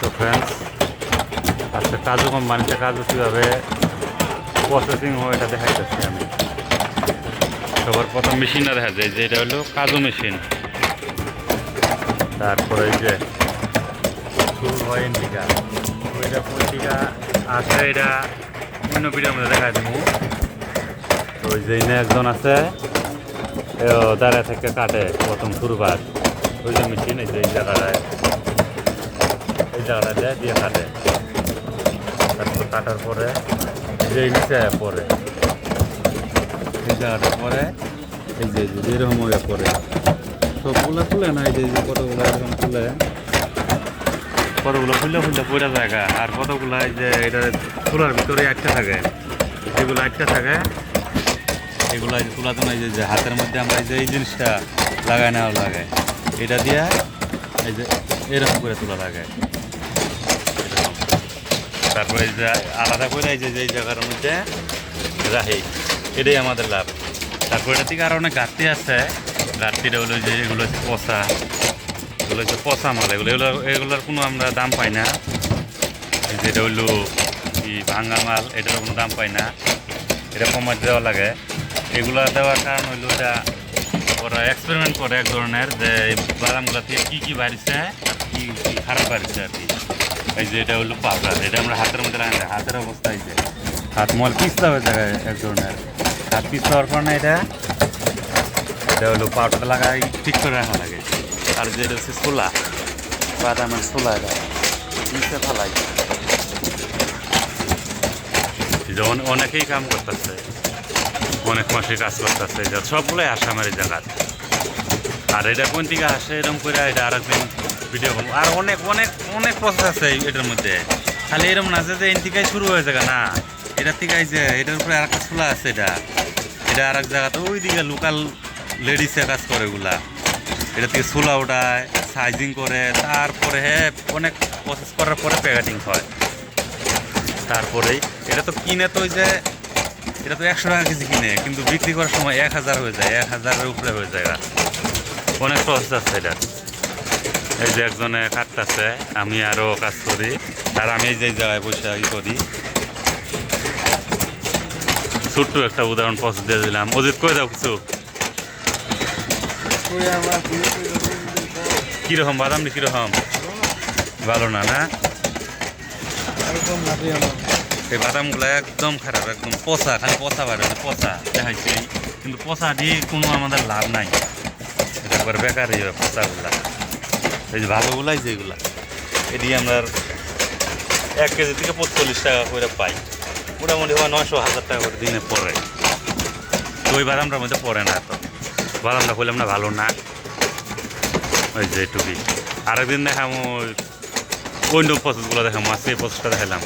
তো ফ্রেন্ডস, আজকে কাজু কোম্পানিতে কাজু কীভাবে প্রসেসিং হয় এটা দেখাইতেছি আমি। সবার প্রথম মেশিনটা দেখা যায় যে এটা হলো কাজু মেশিন। তারপরে এই যে শুরু হয় ইন্ডিকা, ওইটা পত্রিকা আছে, এটা অন্য ভিডিওর মধ্যে দেখা দেবো। তো ওই যে একজন আছে দাঁড়ায় থেকে কাটে প্রথম শুরুবার, ওই যে মেশিন এই যে এই জায়গাটায় দিয়ে কাটে। তারপর কাটার পরে যে নিচে পরে এই জায়গাটা পরে এই যে এরকম হয়ে পরে সবগুলো খুলে না, এই যে কতগুলো এরকম খুলে, কতগুলো খুললে পুরা জায়গা, আর কতগুলো এই যে এটা চুলার ভিতরে আটকে থাকে, যেগুলো আটকে থাকে এগুলো তুলা তো এই যে হাতের মধ্যে আমরা এই জিনিসটা লাগাই না লাগাই, এটা দিয়ে এই যে এরকম করে তুলা লাগায়। তারপরে এই যে আলাদা করে এই যে এই জায়গার মধ্যে রাখি, এটাই আমাদের লাভ। তারপর এটা থেকে আরও অনেক ঘাটতি আছে। ঘাটতিটা হলো যে এগুলো হচ্ছে পচা, এগুলো হচ্ছে পচা মাল, এগুলোর কোনো আমরা দাম পাই না। যেটা হইলো কি ভাঙা মাল, এটার কোনো দাম পাই না, এটা কমার দেওয়া লাগে। এগুলো দেওয়ার কারণ হইলো এটা ওরা এক্সপেরিমেন্ট করে এক ধরনের, যে বাদামগুলো থেকে কী কী বাড়িছে আর কী কী খারাপ বাড়িছে আর কি। এই যে এটা হলো পাউডার, এটা আমরা হাতের মধ্যে লাগাই, হাতের অবস্থা এই যে হাত মল পিছলা হয়ে যায় এক ধরনের, হাত পিছলা হওয়ার পর না এটা হলো পাউডার লাগাই ঠিক করে রাখা লাগে। আর যে এটা হচ্ছে ছোলা, বাদামের ছোলা, এটা নিচে ফেলাই। যেমন অনেকেই কাম করতেছে, অনেক মাসে কাজ করতেছে, সবগুলোই আসে আমার এই জায়গার। আর এটা কোন দিকে আসে এরকম করে এটা আর একদিন ভিডিও করবো। আর অনেক অনেক অনেক প্রসেস আছে এটার মধ্যে, খালি এরকম না যে এর থেকে শুরু হয়ে যাবে না, এটার থেকে যে এটার উপরে আর একটা ছোলা আছে, এটা আর এক জায়গাতে ওই দিকে লোকাল লেডিসে কাজ করে ওগুলা, এটা থেকে ছোলা ওঠায়, সাইজিং করে, তারপরে অনেক প্রসেস করার পরে প্যাকেটিং হয়। তারপরেই এটা তো কিনে তো ওই যে এটা তো 100 টাকা কেজি কিনে, কিন্তু বিক্রি করার সময় 1000 হয়ে যায়, 1000-এর উপরে হয়ে যায়। অনেক প্রসেস আছে এটা। এই যে একজনে কাটতেছে, আমি আরও কাজ করি, আর আমি এই যে জায়গায় বসে করি। ছোট্ট একটা উদাহরণ প্রসেস দিয়ে দিলাম। অজিত কই দাও কিছু, কীরকম বাদামটি কীরকম? ভালো না, না এই বাদামগুলো একদম খারাপ, একদম পচা, খালি পচা বাড়ে, পচা দেখাইছে, কিন্তু পচা দিয়ে কোনো আমাদের লাভ নাই, এটা একবার বেকারই হয় পচাগুলা। এই যে ভালোগুলাই যেগুলা এটি আমরা 1 কেজি থেকে 45 টাকা করে পাই, মোটামুটি 900-1000 টাকা করে দিনে পড়ে। তো ওই বাদামটার মধ্যে পড়ে না, এত বাদামটা করলাম না, ভালো না। ওই যে এটুকুই, আরেকদিন দেখাম অন্য প্রসেসগুলো দেখাম, আজকে এই প্রসেসটা দেখালাম।